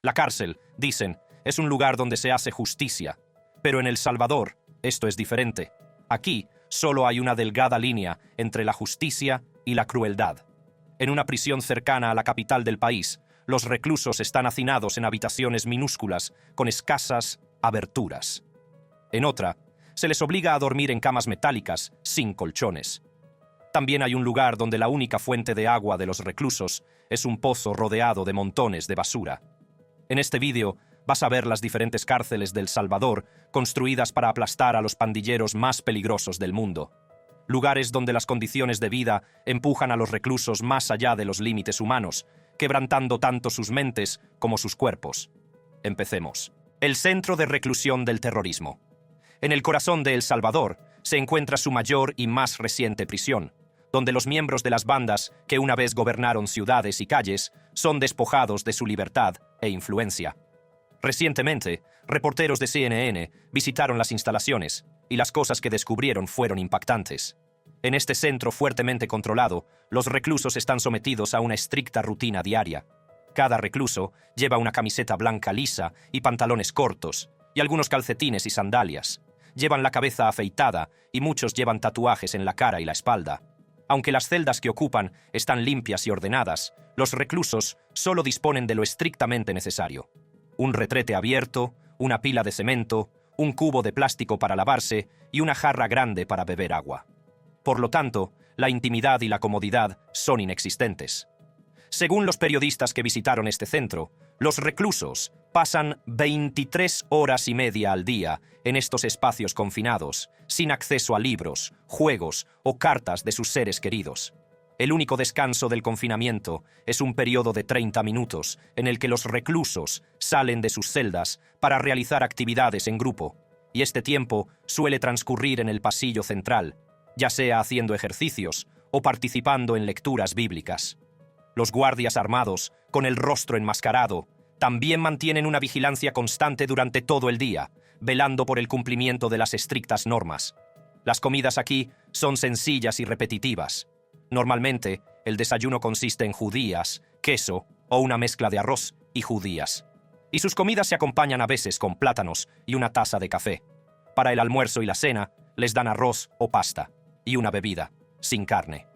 La cárcel, dicen, es un lugar donde se hace justicia. Pero en El Salvador, esto es diferente. Aquí solo hay una delgada línea entre la justicia y la crueldad. En una prisión cercana a la capital del país, los reclusos están hacinados en habitaciones minúsculas con escasas aberturas. En otra, se les obliga a dormir en camas metálicas, sin colchones. También hay un lugar donde la única fuente de agua de los reclusos es un pozo rodeado de montones de basura. En este vídeo vas a ver las diferentes cárceles de El Salvador construidas para aplastar a los pandilleros más peligrosos del mundo. Lugares donde las condiciones de vida empujan a los reclusos más allá de los límites humanos, quebrantando tanto sus mentes como sus cuerpos. Empecemos. El Centro de Reclusión del Terrorismo. En el corazón de El Salvador se encuentra su mayor y más reciente prisión, donde los miembros de las bandas que una vez gobernaron ciudades y calles son despojados de su libertad e influencia. Recientemente, reporteros de CNN visitaron las instalaciones y las cosas que descubrieron fueron impactantes. En este centro fuertemente controlado, los reclusos están sometidos a una estricta rutina diaria. Cada recluso lleva una camiseta blanca lisa y pantalones cortos, y algunos calcetines y sandalias. Llevan la cabeza afeitada y muchos llevan tatuajes en la cara y la espalda. Aunque las celdas que ocupan están limpias y ordenadas, los reclusos solo disponen de lo estrictamente necesario. Un retrete abierto, una pila de cemento, un cubo de plástico para lavarse y una jarra grande para beber agua. Por lo tanto, la intimidad y la comodidad son inexistentes. Según los periodistas que visitaron este centro, los reclusos pasan 23 horas y media al día en estos espacios confinados, sin acceso a libros, juegos o cartas de sus seres queridos. El único descanso del confinamiento es un periodo de 30 minutos en el que los reclusos salen de sus celdas para realizar actividades en grupo, y este tiempo suele transcurrir en el pasillo central, ya sea haciendo ejercicios o participando en lecturas bíblicas. Los guardias armados, con el rostro enmascarado, también mantienen una vigilancia constante durante todo el día, velando por el cumplimiento de las estrictas normas. Las comidas aquí son sencillas y repetitivas. Normalmente, el desayuno consiste en judías, queso o una mezcla de arroz y judías. Y sus comidas se acompañan a veces con plátanos y una taza de café. Para el almuerzo y la cena, les dan arroz o pasta y una bebida, sin carne.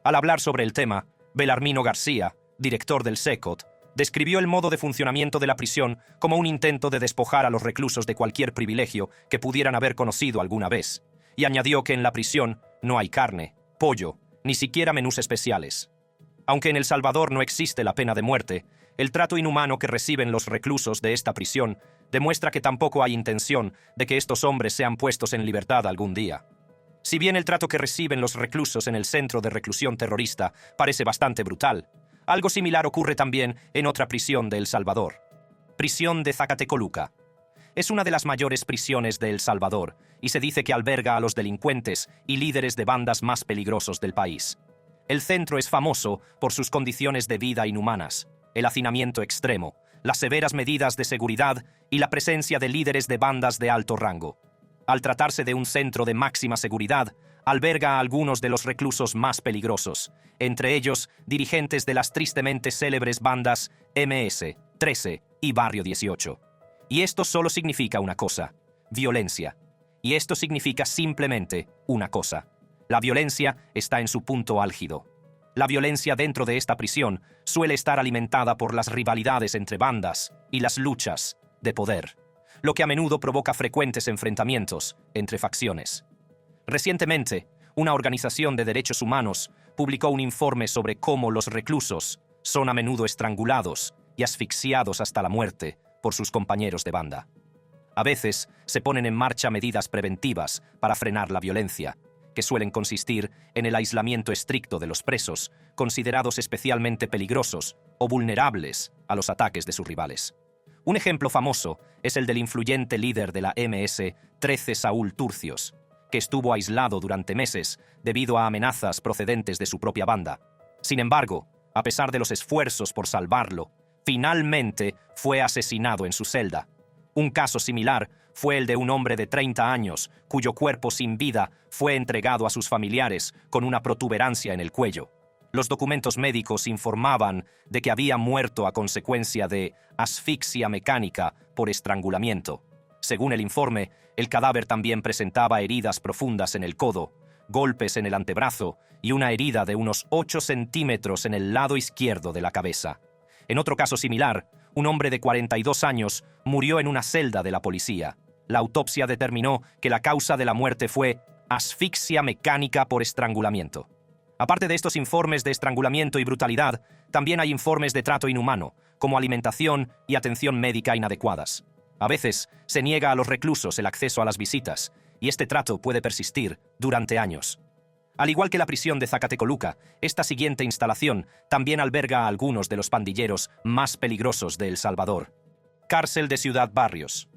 Al hablar sobre el tema, Belarmino García, director del SECOT, describió el modo de funcionamiento de la prisión como un intento de despojar a los reclusos de cualquier privilegio que pudieran haber conocido alguna vez, y añadió que en la prisión no hay carne, pollo, ni siquiera menús especiales. Aunque en El Salvador no existe la pena de muerte, el trato inhumano que reciben los reclusos de esta prisión demuestra que tampoco hay intención de que estos hombres sean puestos en libertad algún día. Si bien el trato que reciben los reclusos en el Centro de Reclusión Terrorista parece bastante brutal, algo similar ocurre también en otra prisión de El Salvador. Prisión de Zacatecoluca. Es una de las mayores prisiones de El Salvador y se dice que alberga a los delincuentes y líderes de bandas más peligrosos del país. El centro es famoso por sus condiciones de vida inhumanas, el hacinamiento extremo, las severas medidas de seguridad y la presencia de líderes de bandas de alto rango. Al tratarse de un centro de máxima seguridad, alberga a algunos de los reclusos más peligrosos, entre ellos dirigentes de las tristemente célebres bandas MS, 13 y Barrio 18. Y esto solo significa una cosa: violencia. Y esto significa simplemente una cosa: la violencia está en su punto álgido. La violencia dentro de esta prisión suele estar alimentada por las rivalidades entre bandas y las luchas de poder, lo que a menudo provoca frecuentes enfrentamientos entre facciones. Recientemente, una organización de derechos humanos publicó un informe sobre cómo los reclusos son a menudo estrangulados y asfixiados hasta la muerte por sus compañeros de banda. A veces se ponen en marcha medidas preventivas para frenar la violencia, que suelen consistir en el aislamiento estricto de los presos, considerados especialmente peligrosos o vulnerables a los ataques de sus rivales. Un ejemplo famoso es el del influyente líder de la MS-13 Saúl Turcios, que estuvo aislado durante meses debido a amenazas procedentes de su propia banda. Sin embargo, a pesar de los esfuerzos por salvarlo, finalmente fue asesinado en su celda. Un caso similar fue el de un hombre de 30 años, cuyo cuerpo sin vida fue entregado a sus familiares con una protuberancia en el cuello. Los documentos médicos informaban de que había muerto a consecuencia de asfixia mecánica por estrangulamiento. Según el informe, el cadáver también presentaba heridas profundas en el codo, golpes en el antebrazo y una herida de unos 8 centímetros en el lado izquierdo de la cabeza. En otro caso similar, un hombre de 42 años murió en una celda de la policía. La autopsia determinó que la causa de la muerte fue asfixia mecánica por estrangulamiento. Aparte de estos informes de estrangulamiento y brutalidad, también hay informes de trato inhumano, como alimentación y atención médica inadecuadas. A veces se niega a los reclusos el acceso a las visitas, y este trato puede persistir durante años. Al igual que la prisión de Zacatecoluca, esta siguiente instalación también alberga a algunos de los pandilleros más peligrosos de El Salvador. Cárcel de Ciudad Barrios.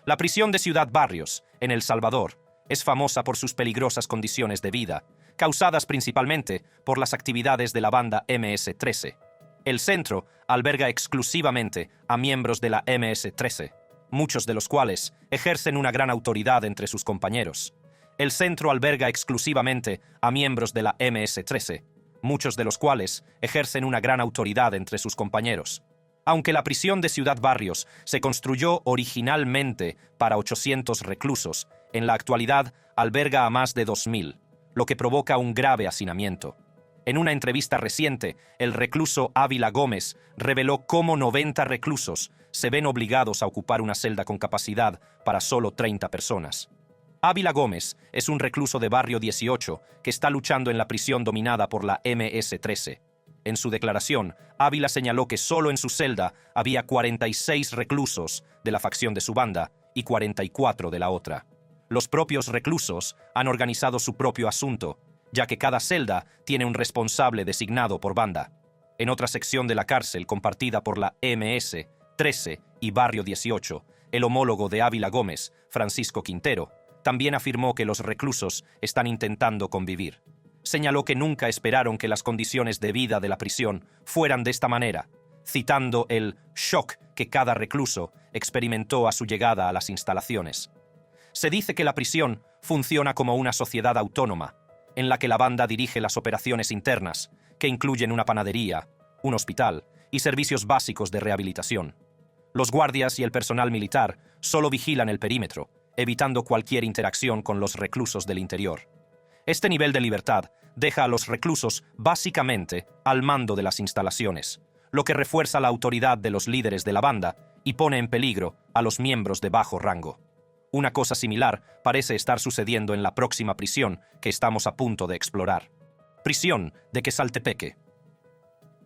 La prisión de Ciudad Barrios, en El Salvador, es famosa por sus peligrosas condiciones de vida, causadas principalmente por las actividades de la banda MS-13. El centro alberga exclusivamente a miembros de la MS-13, muchos de los cuales ejercen una gran autoridad entre sus compañeros. El centro alberga exclusivamente a miembros de la MS-13, muchos de los cuales ejercen una gran autoridad entre sus compañeros. Aunque la prisión de Ciudad Barrios se construyó originalmente para 800 reclusos, en la actualidad alberga a más de 2.000, lo que provoca un grave hacinamiento. En una entrevista reciente, el recluso Ávila Gómez reveló cómo 90 reclusos se ven obligados a ocupar una celda con capacidad para solo 30 personas. Ávila Gómez es un recluso de Barrio 18 que está luchando en la prisión dominada por la MS-13. En su declaración, Ávila señaló que solo en su celda había 46 reclusos de la facción de su banda y 44 de la otra. Los propios reclusos han organizado su propio asunto, ya que cada celda tiene un responsable designado por banda. En otra sección de la cárcel compartida por la MS-13 y Barrio 18, el homólogo de Ávila Gómez, Francisco Quintero, también afirmó que los reclusos están intentando convivir. Señaló que nunca esperaron que las condiciones de vida de la prisión fueran de esta manera, citando el shock que cada recluso experimentó a su llegada a las instalaciones. Se dice que la prisión funciona como una sociedad autónoma, en la que la banda dirige las operaciones internas, que incluyen una panadería, un hospital y servicios básicos de rehabilitación. Los guardias y el personal militar solo vigilan el perímetro, evitando cualquier interacción con los reclusos del interior. Este nivel de libertad deja a los reclusos básicamente al mando de las instalaciones, lo que refuerza la autoridad de los líderes de la banda y pone en peligro a los miembros de bajo rango. Una cosa similar parece estar sucediendo en la próxima prisión que estamos a punto de explorar. Prisión de Quesaltepeque.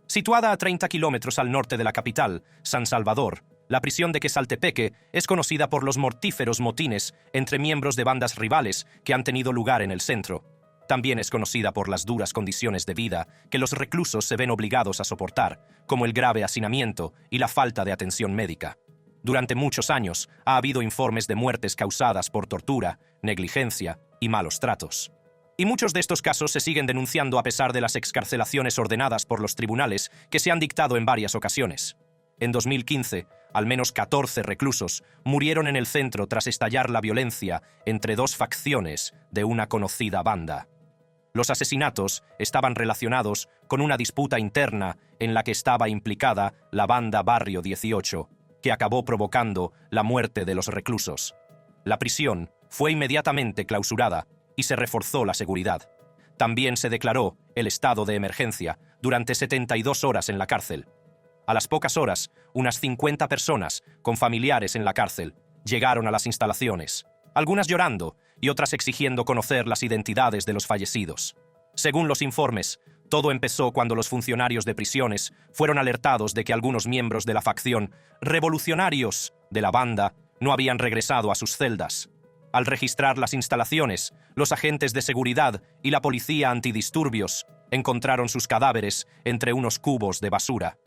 Situada a 30 kilómetros al norte de la capital, San Salvador, la prisión de Quesaltepeque es conocida por los mortíferos motines entre miembros de bandas rivales que han tenido lugar en el centro. También es conocida por las duras condiciones de vida que los reclusos se ven obligados a soportar, como el grave hacinamiento y la falta de atención médica. Durante muchos años ha habido informes de muertes causadas por tortura, negligencia y malos tratos. Y muchos de estos casos se siguen denunciando a pesar de las excarcelaciones ordenadas por los tribunales que se han dictado en varias ocasiones. En 2015, al menos 14 reclusos murieron en el centro tras estallar la violencia entre dos facciones de una conocida banda. Los asesinatos estaban relacionados con una disputa interna en la que estaba implicada la banda Barrio 18, que acabó provocando la muerte de los reclusos. La prisión fue inmediatamente clausurada y se reforzó la seguridad. También se declaró el estado de emergencia durante 72 horas en la cárcel. A las pocas horas, unas 50 personas con familiares en la cárcel llegaron a las instalaciones, algunas llorando y otras exigiendo conocer las identidades de los fallecidos. Según los informes, todo empezó cuando los funcionarios de prisiones fueron alertados de que algunos miembros de la facción revolucionarios de la banda no habían regresado a sus celdas. Al registrar las instalaciones, los agentes de seguridad y la policía antidisturbios encontraron sus cadáveres entre unos cubos de basura.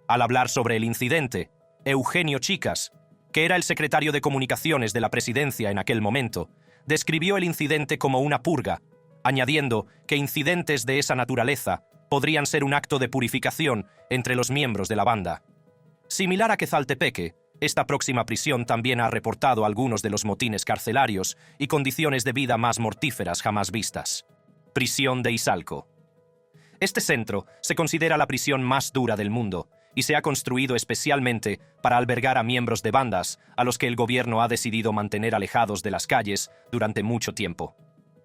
Al hablar sobre el incidente, Eugenio Chicas, que era el secretario de Comunicaciones de la presidencia en aquel momento, describió el incidente como una purga, añadiendo que incidentes de esa naturaleza podrían ser un acto de purificación entre los miembros de la banda. Similar a Quesaltepeque, esta próxima prisión también ha reportado algunos de los motines carcelarios y condiciones de vida más mortíferas jamás vistas. Prisión de Izalco. Este centro se considera la prisión más dura del mundo y se ha construido especialmente para albergar a miembros de bandas a los que el gobierno ha decidido mantener alejados de las calles durante mucho tiempo.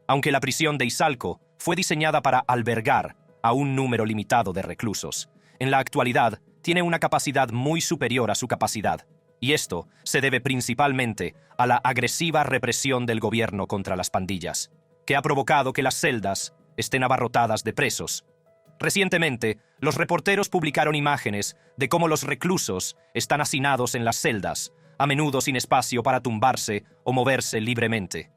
Aunque la prisión de Izalco fue diseñada para albergar a un número limitado de reclusos, en la actualidad tiene una capacidad muy superior a su capacidad, y esto se debe principalmente a la agresiva represión del gobierno contra las pandillas, que ha provocado que las celdas estén abarrotadas de presos. Recientemente, los reporteros publicaron imágenes de cómo los reclusos están hacinados en las celdas, a menudo sin espacio para tumbarse o moverse libremente.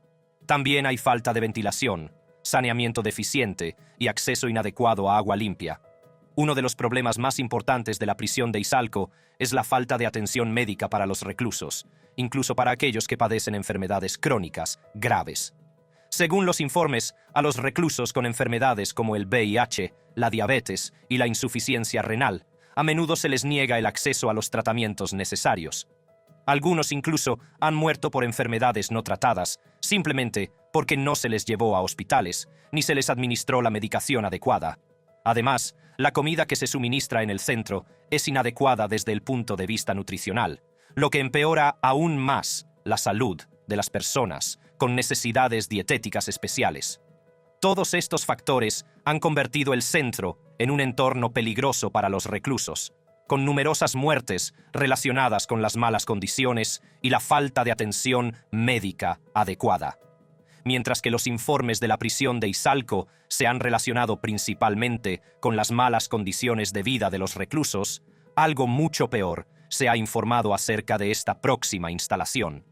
También hay falta de ventilación, saneamiento deficiente y acceso inadecuado a agua limpia. Uno de los problemas más importantes de la prisión de Izalco es la falta de atención médica para los reclusos, incluso para aquellos que padecen enfermedades crónicas graves. Según los informes, a los reclusos con enfermedades como el VIH, la diabetes y la insuficiencia renal, a menudo se les niega el acceso a los tratamientos necesarios. Algunos incluso han muerto por enfermedades no tratadas, simplemente porque no se les llevó a hospitales, ni se les administró la medicación adecuada. Además, la comida que se suministra en el centro es inadecuada desde el punto de vista nutricional, lo que empeora aún más la salud de las personas con necesidades dietéticas especiales. Todos estos factores han convertido el centro en un entorno peligroso para los reclusos, con numerosas muertes relacionadas con las malas condiciones y la falta de atención médica adecuada. Mientras que los informes de la prisión de Izalco se han relacionado principalmente con las malas condiciones de vida de los reclusos, algo mucho peor se ha informado acerca de esta próxima instalación.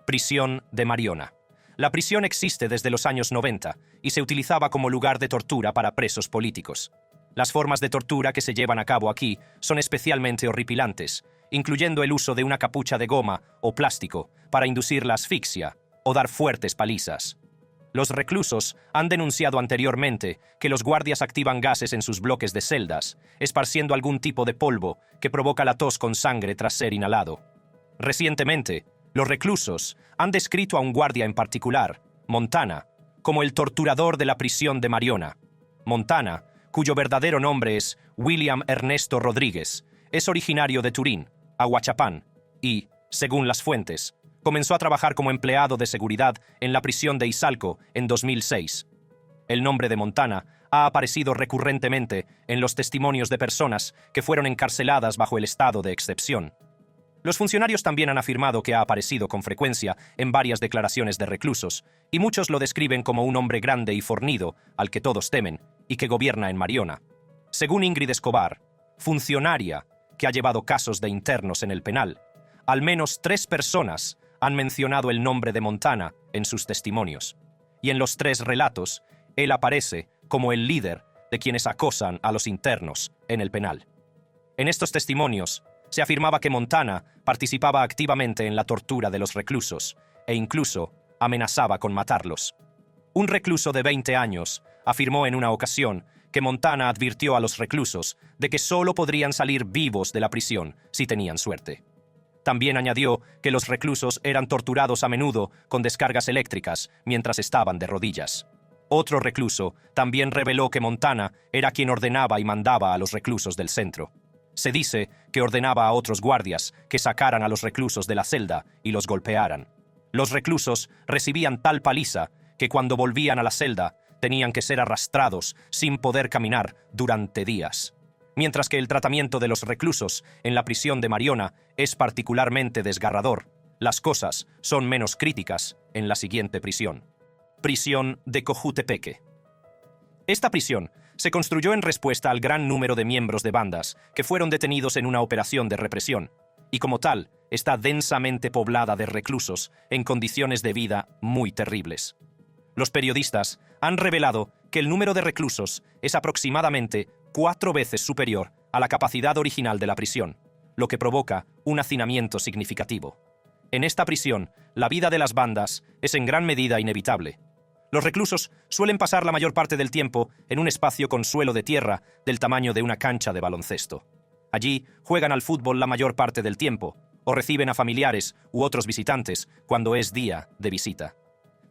Prisión de Mariona. La prisión existe desde los años 90 y se utilizaba como lugar de tortura para presos políticos. Las formas de tortura que se llevan a cabo aquí son especialmente horripilantes, incluyendo el uso de una capucha de goma o plástico para inducir la asfixia o dar fuertes palizas. Los reclusos han denunciado anteriormente que los guardias activan gases en sus bloques de celdas, esparciendo algún tipo de polvo que provoca la tos con sangre tras ser inhalado. Recientemente, los reclusos han descrito a un guardia en particular, Montana, como el torturador de la prisión de Mariona. Montana, cuyo verdadero nombre es William Ernesto Rodríguez, es originario de Turín, Aguachapán, y, según las fuentes, comenzó a trabajar como empleado de seguridad en la prisión de Izalco en 2006. El nombre de Montana ha aparecido recurrentemente en los testimonios de personas que fueron encarceladas bajo el estado de excepción. Los funcionarios también han afirmado que ha aparecido con frecuencia en varias declaraciones de reclusos, y muchos lo describen como un hombre grande y fornido, al que todos temen, y que gobierna en Mariona. Según Ingrid Escobar, funcionaria que ha llevado casos de internos en el penal, al menos 3 personas han mencionado el nombre de Montana en sus testimonios, y en los 3 relatos, él aparece como el líder de quienes acosan a los internos en el penal. En estos testimonios, se afirmaba que Montana participaba activamente en la tortura de los reclusos e incluso amenazaba con matarlos. Un recluso de 20 años afirmó en una ocasión que Montana advirtió a los reclusos de que solo podrían salir vivos de la prisión si tenían suerte. También añadió que los reclusos eran torturados a menudo con descargas eléctricas mientras estaban de rodillas. Otro recluso también reveló que Montana era quien ordenaba y mandaba a los reclusos del centro. Se dice que ordenaba a otros guardias que sacaran a los reclusos de la celda y los golpearan. Los reclusos recibían tal paliza que cuando volvían a la celda tenían que ser arrastrados sin poder caminar durante días. Mientras que el tratamiento de los reclusos en la prisión de Mariona es particularmente desgarrador, las cosas son menos críticas en la siguiente prisión. Prisión de Cojutepeque. Esta prisión se construyó en respuesta al gran número de miembros de bandas que fueron detenidos en una operación de represión, y como tal, está densamente poblada de reclusos en condiciones de vida muy terribles. Los periodistas han revelado que el número de reclusos es aproximadamente 4 veces superior a la capacidad original de la prisión, lo que provoca un hacinamiento significativo. En esta prisión, la vida de las bandas es en gran medida inevitable. Los reclusos suelen pasar la mayor parte del tiempo en un espacio con suelo de tierra del tamaño de una cancha de baloncesto. Allí juegan al fútbol la mayor parte del tiempo, o reciben a familiares u otros visitantes cuando es día de visita.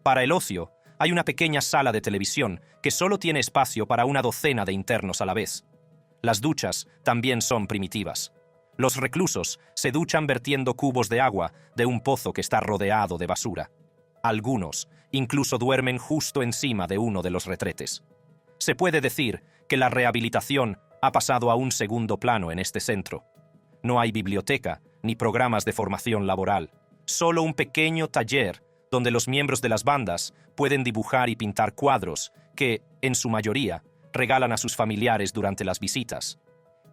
Para el ocio, hay una pequeña sala de televisión que solo tiene espacio para una docena de internos a la vez. Las duchas también son primitivas. Los reclusos se duchan vertiendo cubos de agua de un pozo que está rodeado de basura. Algunos incluso duermen justo encima de uno de los retretes. Se puede decir que la rehabilitación ha pasado a un segundo plano en este centro. No hay biblioteca ni programas de formación laboral, solo un pequeño taller donde los miembros de las bandas pueden dibujar y pintar cuadros que, en su mayoría, regalan a sus familiares durante las visitas.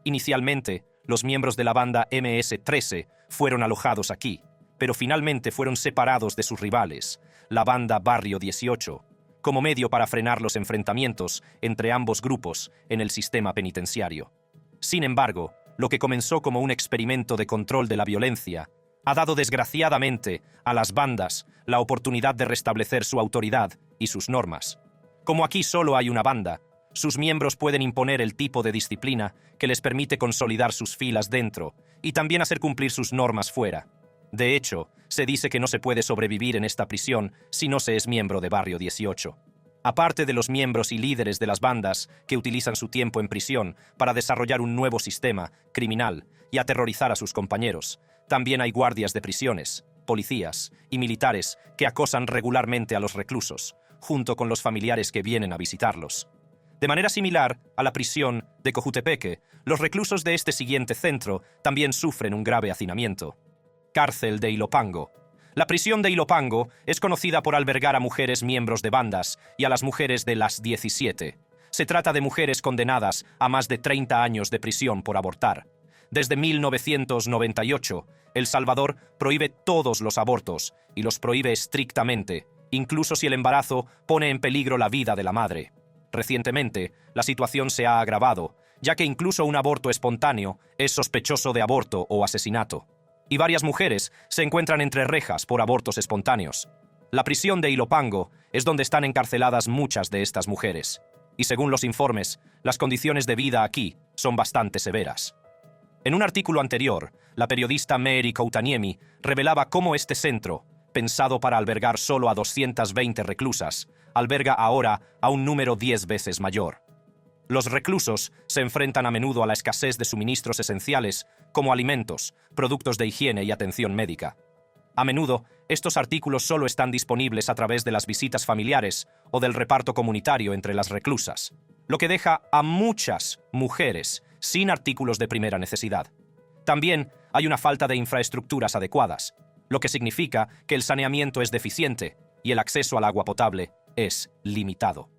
Inicialmente, los miembros de la banda MS-13 fueron alojados aquí, pero finalmente fueron separados de sus rivales, la banda Barrio 18, como medio para frenar los enfrentamientos entre ambos grupos en el sistema penitenciario. Sin embargo, lo que comenzó como un experimento de control de la violencia ha dado desgraciadamente a las bandas la oportunidad de restablecer su autoridad y sus normas. Como aquí solo hay una banda, sus miembros pueden imponer el tipo de disciplina que les permite consolidar sus filas dentro y también hacer cumplir sus normas fuera. De hecho, se dice que no se puede sobrevivir en esta prisión si no se es miembro de Barrio 18. Aparte de los miembros y líderes de las bandas que utilizan su tiempo en prisión para desarrollar un nuevo sistema criminal y aterrorizar a sus compañeros, también hay guardias de prisiones, policías y militares que acosan regularmente a los reclusos, junto con los familiares que vienen a visitarlos. De manera similar a la prisión de Cojutepeque, los reclusos de este siguiente centro también sufren un grave hacinamiento. Cárcel de Ilopango. La prisión de Ilopango es conocida por albergar a mujeres miembros de bandas y a las mujeres de las 17. Se trata de mujeres condenadas a más de 30 años de prisión por abortar. Desde 1998, El Salvador prohíbe todos los abortos y los prohíbe estrictamente, incluso si el embarazo pone en peligro la vida de la madre. Recientemente, la situación se ha agravado, ya que incluso un aborto espontáneo es sospechoso de aborto o asesinato. Y varias mujeres se encuentran entre rejas por abortos espontáneos. La prisión de Ilopango es donde están encarceladas muchas de estas mujeres. Y según los informes, las condiciones de vida aquí son bastante severas. En un artículo anterior, la periodista Mary Koutaniemi revelaba cómo este centro, pensado para albergar solo a 220 reclusas, alberga ahora a un número 10 veces mayor. Los reclusos se enfrentan a menudo a la escasez de suministros esenciales como alimentos, productos de higiene y atención médica. A menudo, estos artículos solo están disponibles a través de las visitas familiares o del reparto comunitario entre las reclusas, lo que deja a muchas mujeres sin artículos de primera necesidad. También hay una falta de infraestructuras adecuadas, lo que significa que el saneamiento es deficiente y el acceso al agua potable es limitado.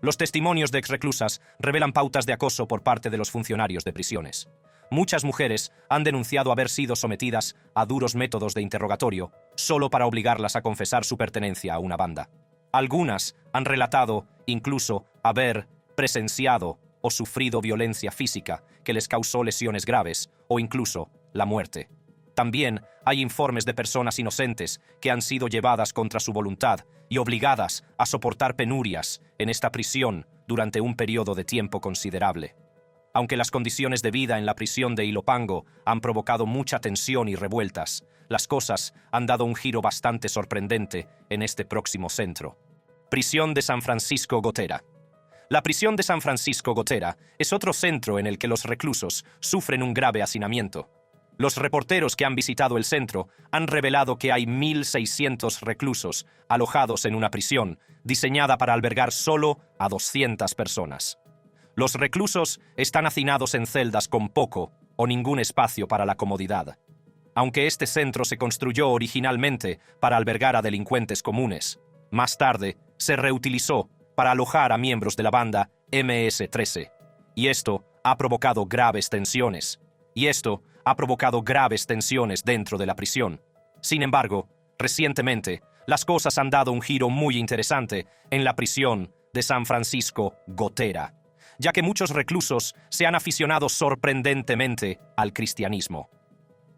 Los testimonios de exreclusas revelan pautas de acoso por parte de los funcionarios de prisiones. Muchas mujeres han denunciado haber sido sometidas a duros métodos de interrogatorio solo para obligarlas a confesar su pertenencia a una banda. Algunas han relatado incluso haber presenciado o sufrido violencia física que les causó lesiones graves o incluso la muerte. También hay informes de personas inocentes que han sido llevadas contra su voluntad y obligadas a soportar penurias en esta prisión durante un periodo de tiempo considerable. Aunque las condiciones de vida en la prisión de Ilopango han provocado mucha tensión y revueltas, las cosas han dado un giro bastante sorprendente en este próximo centro. Prisión de San Francisco Gotera. La prisión de San Francisco Gotera es otro centro en el que los reclusos sufren un grave hacinamiento. Los reporteros que han visitado el centro han revelado que hay 1.600 reclusos alojados en una prisión diseñada para albergar solo a 200 personas. Los reclusos están hacinados en celdas con poco o ningún espacio para la comodidad. Aunque este centro se construyó originalmente para albergar a delincuentes comunes, más tarde se reutilizó para alojar a miembros de la banda MS-13. Y esto ha provocado graves tensiones. Dentro de la prisión. Sin embargo, recientemente, las cosas han dado un giro muy interesante en la prisión de San Francisco Gotera, ya que muchos reclusos se han aficionado sorprendentemente al cristianismo.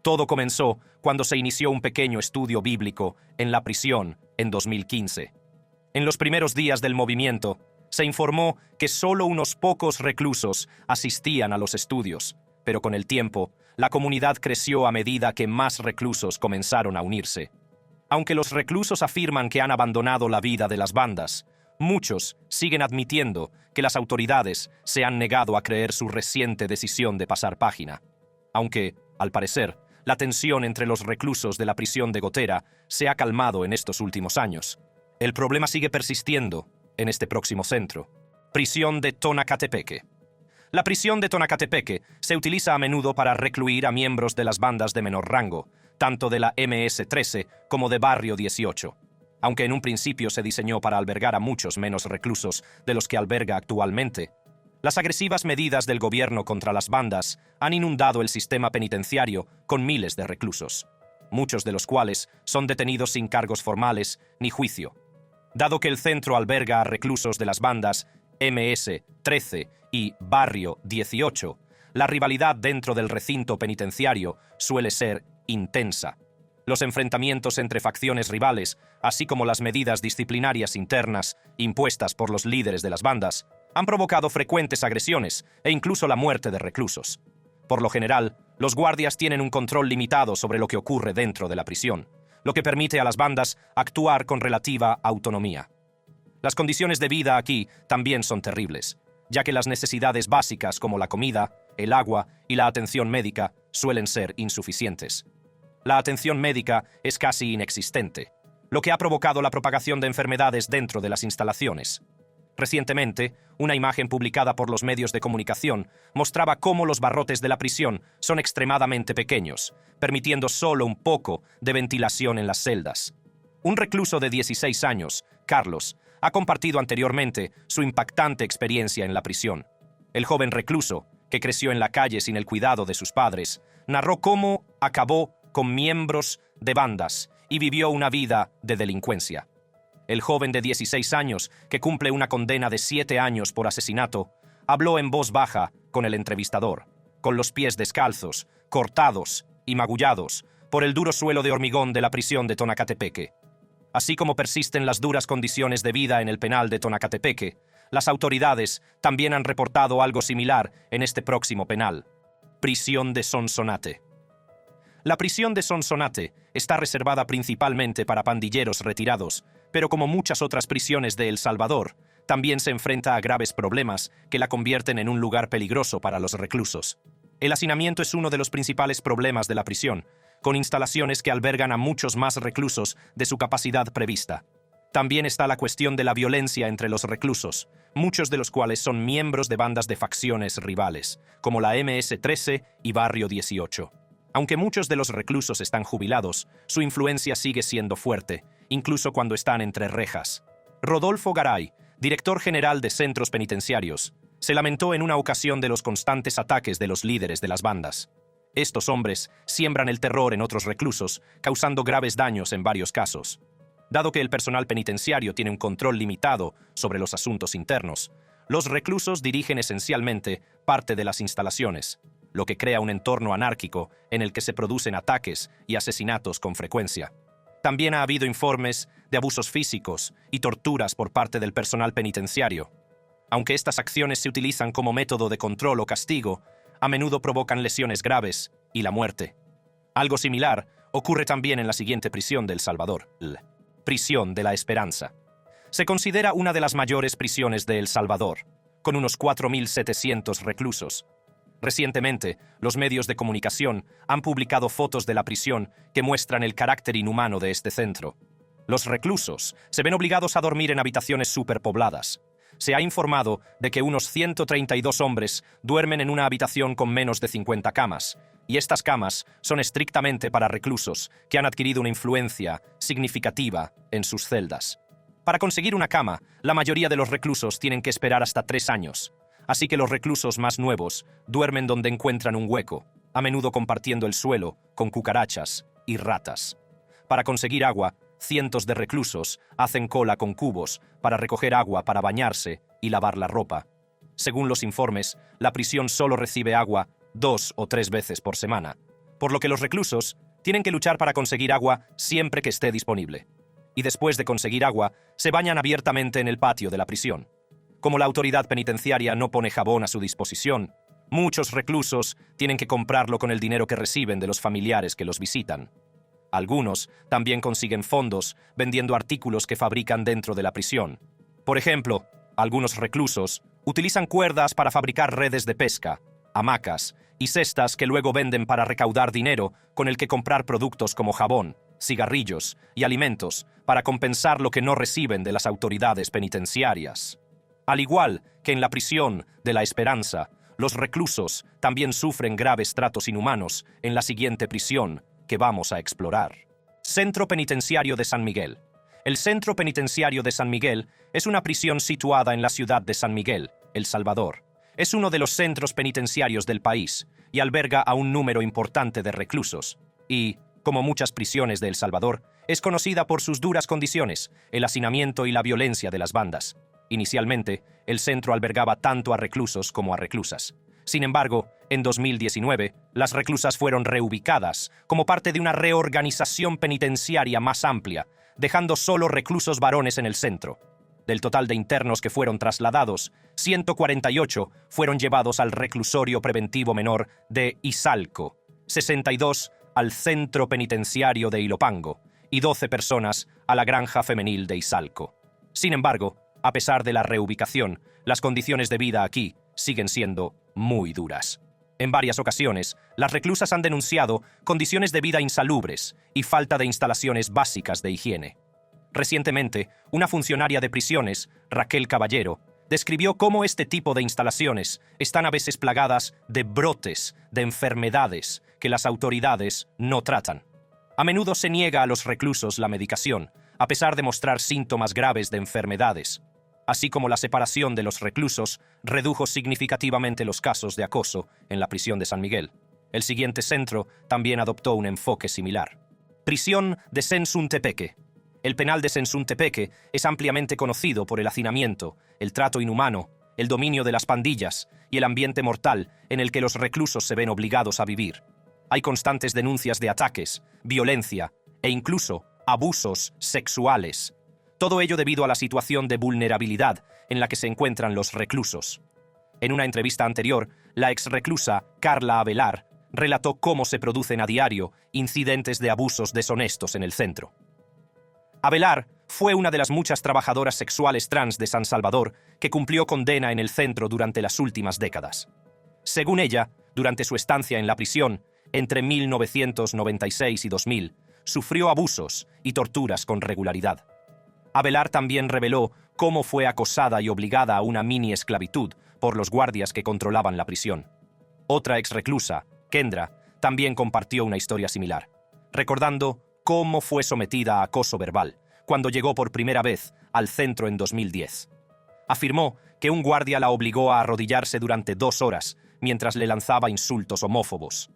Todo comenzó cuando se inició un pequeño estudio bíblico en la prisión en 2015. En los primeros días del movimiento, se informó que solo unos pocos reclusos asistían a los estudios, pero con el tiempo, la comunidad creció a medida que más reclusos comenzaron a unirse. Aunque los reclusos afirman que han abandonado la vida de las bandas, Muchos siguen admitiendo que las autoridades se han negado a creer su reciente decisión de pasar página, aunque, al parecer, la tensión entre los reclusos de la prisión de Gotera se ha calmado en estos últimos años. El problema sigue persistiendo en este próximo centro. Prisión de Tonacatepeque. La prisión de Tonacatepeque se utiliza a menudo para recluir a miembros de las bandas de menor rango, tanto de la MS-13 como de Barrio 18. Aunque en un principio se diseñó para albergar a muchos menos reclusos de los que alberga actualmente, las agresivas medidas del gobierno contra las bandas han inundado el sistema penitenciario con miles de reclusos, muchos de los cuales son detenidos sin cargos formales ni juicio. Dado que el centro alberga a reclusos de las bandas MS-13 y Barrio 18, la rivalidad dentro del recinto penitenciario suele ser intensa. Los enfrentamientos entre facciones rivales, así como las medidas disciplinarias internas impuestas por los líderes de las bandas, han provocado frecuentes agresiones e incluso la muerte de reclusos. Por lo general, los guardias tienen un control limitado sobre lo que ocurre dentro de la prisión, lo que permite a las bandas actuar con relativa autonomía. Las condiciones de vida aquí también son terribles, ya que las necesidades básicas como la comida, el agua y la atención médica suelen ser insuficientes. La atención médica es casi inexistente, lo que ha provocado la propagación de enfermedades dentro de las instalaciones. Recientemente, una imagen publicada por los medios de comunicación mostraba cómo los barrotes de la prisión son extremadamente pequeños, permitiendo solo un poco de ventilación en las celdas. Un recluso de 16 años, Carlos, ha compartido anteriormente su impactante experiencia en la prisión. El joven recluso, que creció en la calle sin el cuidado de sus padres, narró cómo acabó con miembros de bandas y vivió una vida de delincuencia. El joven de 16 años, que cumple una condena de 7 años por asesinato, habló en voz baja con el entrevistador, con los pies descalzos, cortados y magullados por el duro suelo de hormigón de la prisión de Tonacatepeque. Así como persisten las duras condiciones de vida en el penal de Tonacatepeque, las autoridades también han reportado algo similar en este próximo penal, prisión de Sonsonate. La prisión de Sonsonate está reservada principalmente para pandilleros retirados, pero como muchas otras prisiones de El Salvador, también se enfrenta a graves problemas que la convierten en un lugar peligroso para los reclusos. El hacinamiento es uno de los principales problemas de la prisión, con instalaciones que albergan a muchos más reclusos de su capacidad prevista. También está la cuestión de la violencia entre los reclusos, muchos de los cuales son miembros de bandas de facciones rivales, como la MS-13 y Barrio 18. Aunque muchos de los reclusos están jubilados, su influencia sigue siendo fuerte, incluso cuando están entre rejas. Rodolfo Garay, director general de centros penitenciarios, se lamentó en una ocasión de los constantes ataques de los líderes de las bandas. Estos hombres siembran el terror en otros reclusos, causando graves daños en varios casos. Dado que el personal penitenciario tiene un control limitado sobre los asuntos internos, los reclusos dirigen esencialmente parte de las instalaciones, lo que crea un entorno anárquico en el que se producen ataques y asesinatos con frecuencia. También ha habido informes de abusos físicos y torturas por parte del personal penitenciario. Aunque estas acciones se utilizan como método de control o castigo, a menudo provocan lesiones graves y la muerte. Algo similar ocurre también en la siguiente prisión de El Salvador, la Prisión de la Esperanza. Se considera una de las mayores prisiones de El Salvador, con unos 4.700 reclusos. Recientemente, los medios de comunicación han publicado fotos de la prisión que muestran el carácter inhumano de este centro. Los reclusos se ven obligados a dormir en habitaciones superpobladas. Se ha informado de que unos 132 hombres duermen en una habitación con menos de 50 camas, y estas camas son estrictamente para reclusos que han adquirido una influencia significativa en sus celdas. Para conseguir una cama, la mayoría de los reclusos tienen que esperar hasta 3 años. Así que los reclusos más nuevos duermen donde encuentran un hueco, a menudo compartiendo el suelo con cucarachas y ratas. Para conseguir agua, cientos de reclusos hacen cola con cubos para recoger agua para bañarse y lavar la ropa. Según los informes, la prisión solo recibe agua 2 o 3 veces por semana, por lo que los reclusos tienen que luchar para conseguir agua siempre que esté disponible. Y después de conseguir agua, se bañan abiertamente en el patio de la prisión. Como la autoridad penitenciaria no pone jabón a su disposición, muchos reclusos tienen que comprarlo con el dinero que reciben de los familiares que los visitan. Algunos también consiguen fondos vendiendo artículos que fabrican dentro de la prisión. Por ejemplo, algunos reclusos utilizan cuerdas para fabricar redes de pesca, hamacas y cestas que luego venden para recaudar dinero con el que comprar productos como jabón, cigarrillos y alimentos para compensar lo que no reciben de las autoridades penitenciarias. Al igual que en la prisión de La Esperanza, los reclusos también sufren graves tratos inhumanos en la siguiente prisión que vamos a explorar. Centro Penitenciario de San Miguel. El Centro Penitenciario de San Miguel es una prisión situada en la ciudad de San Miguel, El Salvador. Es uno de los centros penitenciarios del país y alberga a un número importante de reclusos. Y, como muchas prisiones de El Salvador, es conocida por sus duras condiciones, el hacinamiento y la violencia de las bandas. Inicialmente, el centro albergaba tanto a reclusos como a reclusas. Sin embargo, en 2019, las reclusas fueron reubicadas como parte de una reorganización penitenciaria más amplia, dejando solo reclusos varones en el centro. Del total de internos que fueron trasladados, 148 fueron llevados al reclusorio preventivo menor de Izalco, 62 al centro penitenciario de Ilopango y 12 personas a la granja femenil de Izalco. Sin embargo, a pesar de la reubicación, las condiciones de vida aquí siguen siendo muy duras. En varias ocasiones, las reclusas han denunciado condiciones de vida insalubres y falta de instalaciones básicas de higiene. Recientemente, una funcionaria de prisiones, Raquel Caballero, describió cómo este tipo de instalaciones están a veces plagadas de brotes de enfermedades que las autoridades no tratan. A menudo se niega a los reclusos la medicación, a pesar de mostrar síntomas graves de enfermedades. Así como la separación de los reclusos redujo significativamente los casos de acoso en la prisión de San Miguel. El siguiente centro también adoptó un enfoque similar. Prisión de Sensuntepeque. El penal de Sensuntepeque es ampliamente conocido por el hacinamiento, el trato inhumano, el dominio de las pandillas y el ambiente mortal en el que los reclusos se ven obligados a vivir. Hay constantes denuncias de ataques, violencia e incluso abusos sexuales. Todo ello debido a la situación de vulnerabilidad en la que se encuentran los reclusos. En una entrevista anterior, la exreclusa Carla Avelar relató cómo se producen a diario incidentes de abusos deshonestos en el centro. Avelar fue una de las muchas trabajadoras sexuales trans de San Salvador que cumplió condena en el centro durante las últimas décadas. Según ella, durante su estancia en la prisión, entre 1996 y 2000, sufrió abusos y torturas con regularidad. Avelar también reveló cómo fue acosada y obligada a una mini-esclavitud por los guardias que controlaban la prisión. Otra exreclusa, Kendra, también compartió una historia similar, recordando cómo fue sometida a acoso verbal cuando llegó por primera vez al centro en 2010. Afirmó que un guardia la obligó a arrodillarse durante 2 horas mientras le lanzaba insultos homófobos.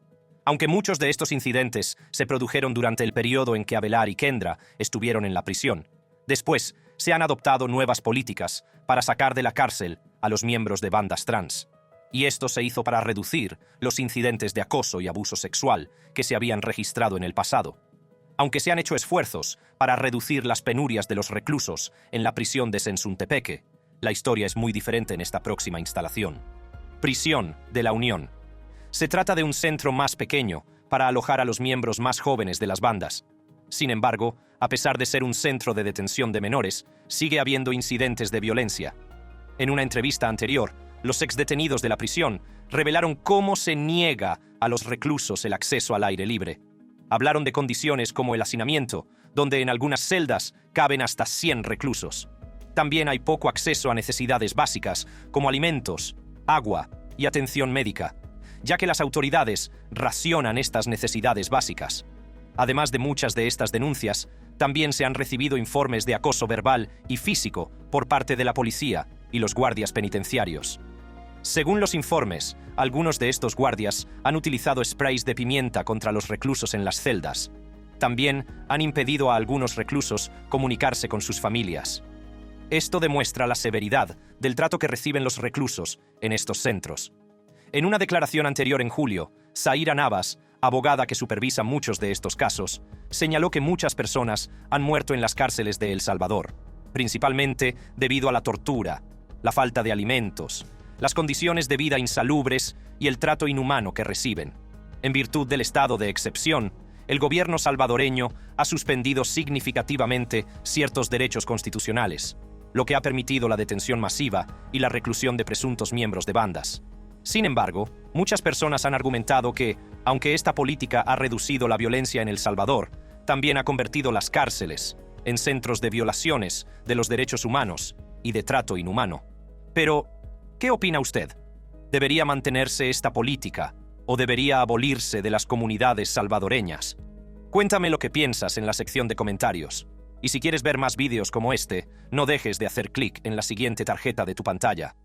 Aunque muchos de estos incidentes se produjeron durante el periodo en que Avelar y Kendra estuvieron en la prisión, después se han adoptado nuevas políticas para sacar de la cárcel a los miembros de bandas trans. Y esto se hizo para reducir los incidentes de acoso y abuso sexual que se habían registrado en el pasado. Aunque se han hecho esfuerzos para reducir las penurias de los reclusos en la prisión de Sensuntepeque, la historia es muy diferente en esta próxima instalación. Prisión de la Unión. Se trata de un centro más pequeño para alojar a los miembros más jóvenes de las bandas. Sin embargo, a pesar de ser un centro de detención de menores, sigue habiendo incidentes de violencia. En una entrevista anterior, los exdetenidos de la prisión revelaron cómo se niega a los reclusos el acceso al aire libre. Hablaron de condiciones como el hacinamiento, donde en algunas celdas caben hasta 100 reclusos. También hay poco acceso a necesidades básicas, como alimentos, agua y atención médica, ya que las autoridades racionan estas necesidades básicas. Además de muchas de estas denuncias, también se han recibido informes de acoso verbal y físico por parte de la policía y los guardias penitenciarios. Según los informes, algunos de estos guardias han utilizado sprays de pimienta contra los reclusos en las celdas. También han impedido a algunos reclusos comunicarse con sus familias. Esto demuestra la severidad del trato que reciben los reclusos en estos centros. En una declaración anterior en julio, Zaira Navas, abogada que supervisa muchos de estos casos, señaló que muchas personas han muerto en las cárceles de El Salvador, principalmente debido a la tortura, la falta de alimentos, las condiciones de vida insalubres y el trato inhumano que reciben. En virtud del estado de excepción, el gobierno salvadoreño ha suspendido significativamente ciertos derechos constitucionales. lo que ha permitido la detención masiva y la reclusión de presuntos miembros de bandas. Sin embargo, muchas personas han argumentado que, aunque esta política ha reducido la violencia en El Salvador, también ha convertido las cárceles en centros de violaciones de los derechos humanos y de trato inhumano. Pero, ¿qué opina usted? ¿Debería mantenerse esta política o debería abolirse de las comunidades salvadoreñas? Cuéntame lo que piensas en la sección de comentarios. Y si quieres ver más vídeos como este, no dejes de hacer clic en la siguiente tarjeta de tu pantalla.